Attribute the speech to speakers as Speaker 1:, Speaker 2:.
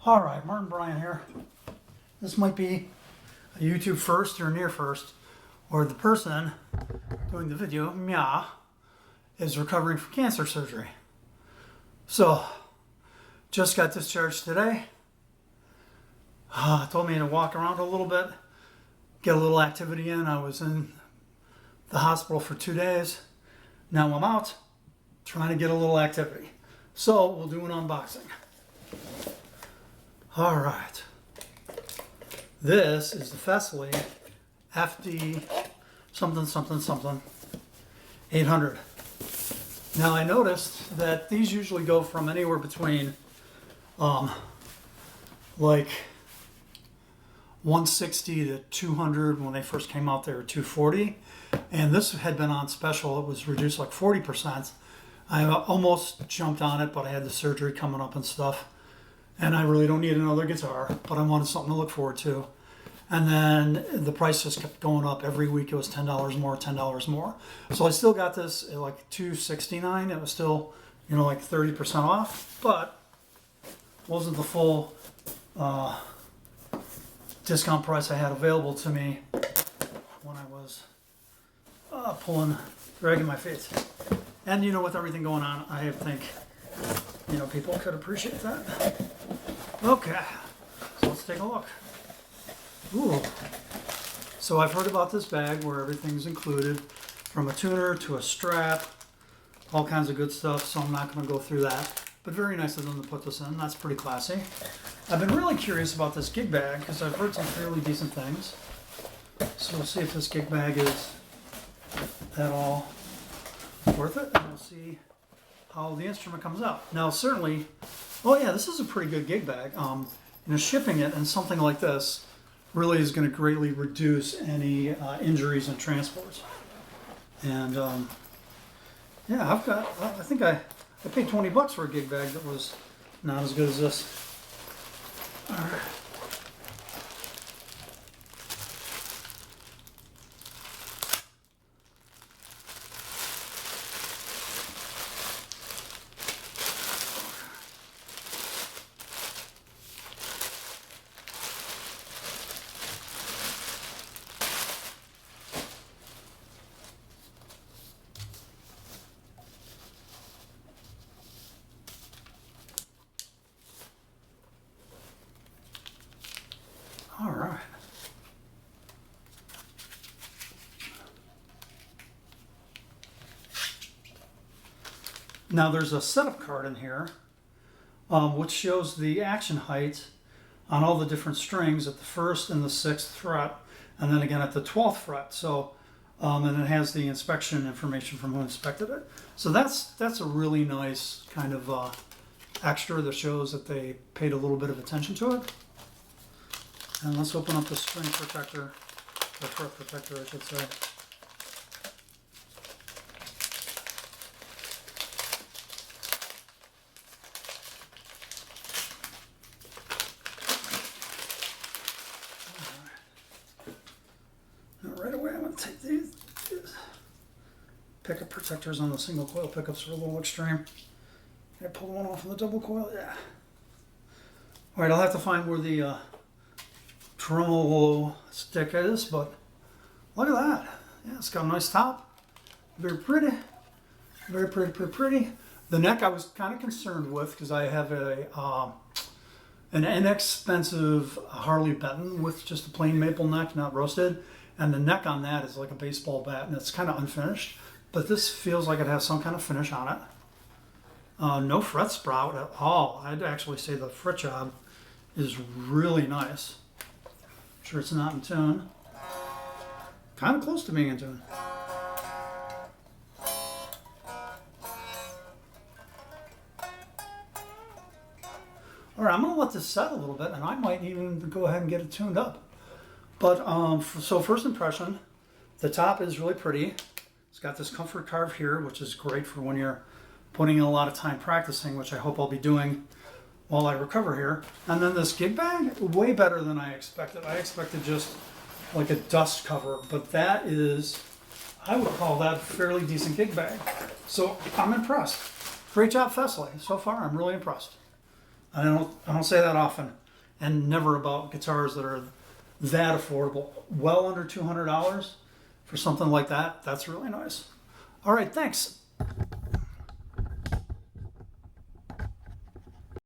Speaker 1: All right, Martin Bryan here. This might be a YouTube first or near first, or the person doing the video, Mia, is recovering from cancer surgery. So, just got discharged today. Told me to walk around a little bit, get a little activity in. I was in the hospital for 2 days. Now I'm out, trying to get a little activity. So, we'll do an unboxing. All right, this is the Fesley FD something 800. Now I noticed that these usually go from anywhere between like 160 to 200. When they first came out, they were 240, and this had been on special. It was reduced like 40%. I almost jumped on it, but I had the surgery coming up and stuff. And I really don't need another guitar, but I wanted something to look forward to. And then the price just kept going up. Every week it was $10 more, $10 more. So I still got this at like $269. It was still, like 30% off, but wasn't the full discount price I had available to me when I was dragging my feet. And with everything going on, I think, people could appreciate that. Okay, so let's take a look. Ooh. So I've heard about this bag where everything's included, from a tuner to a strap, all kinds of good stuff, so I'm not going to go through that. But very nice of them to put this in. That's pretty classy. I've been really curious about this gig bag because I've heard some fairly decent things. So we'll see if this gig bag is at all worth it, and we'll see how the instrument comes out. Now certainly, oh yeah, this is a pretty good gig bag. Shipping it in something like this really is going to greatly reduce any injuries and transports. And yeah, I think I paid $20 for a gig bag that was not as good as this. All right. All right. Now there's a setup card in here, which shows the action height on all the different strings at the 1st and the 6th fret, and then again at the 12th fret. So, and it has the inspection information from who inspected it. So that's a really nice kind of extra that shows that they paid a little bit of attention to it. And let's open up the string protector, or fret protector, I should say. Now right away I'm going to take these pickup protectors on the single coil pickups are a little extreme. Can I pull one off on the double coil? Yeah. Alright, I'll have to find where the tremolo stick is, but look at that. Yeah, it's got a nice top. Very pretty. Very pretty. The neck I was kind of concerned with because I have an inexpensive Harley Benton with just a plain maple neck, not roasted. And the neck on that is like a baseball bat, and it's kind of unfinished. But this feels like it has some kind of finish on it. No fret sprout at all. I'd actually say the fret job is really nice. Sure it's not in tune. Kind of close to being in tune. All right, I'm going to let this set a little bit, and I might even go ahead and get it tuned up. But so first impression, the top is really pretty. It's got this comfort carve here, which is great for when you're putting in a lot of time practicing, which I hope I'll be doing while I recover here. And then this gig bag, way better than I expected. I expected just like a dust cover, but that is, I would call that a fairly decent gig bag. So I'm impressed. Great job, Fesley. So far, I'm really impressed. I don't say that often, and never about guitars that are that affordable. Well under $200 for something like that. That's really nice. All right, thanks.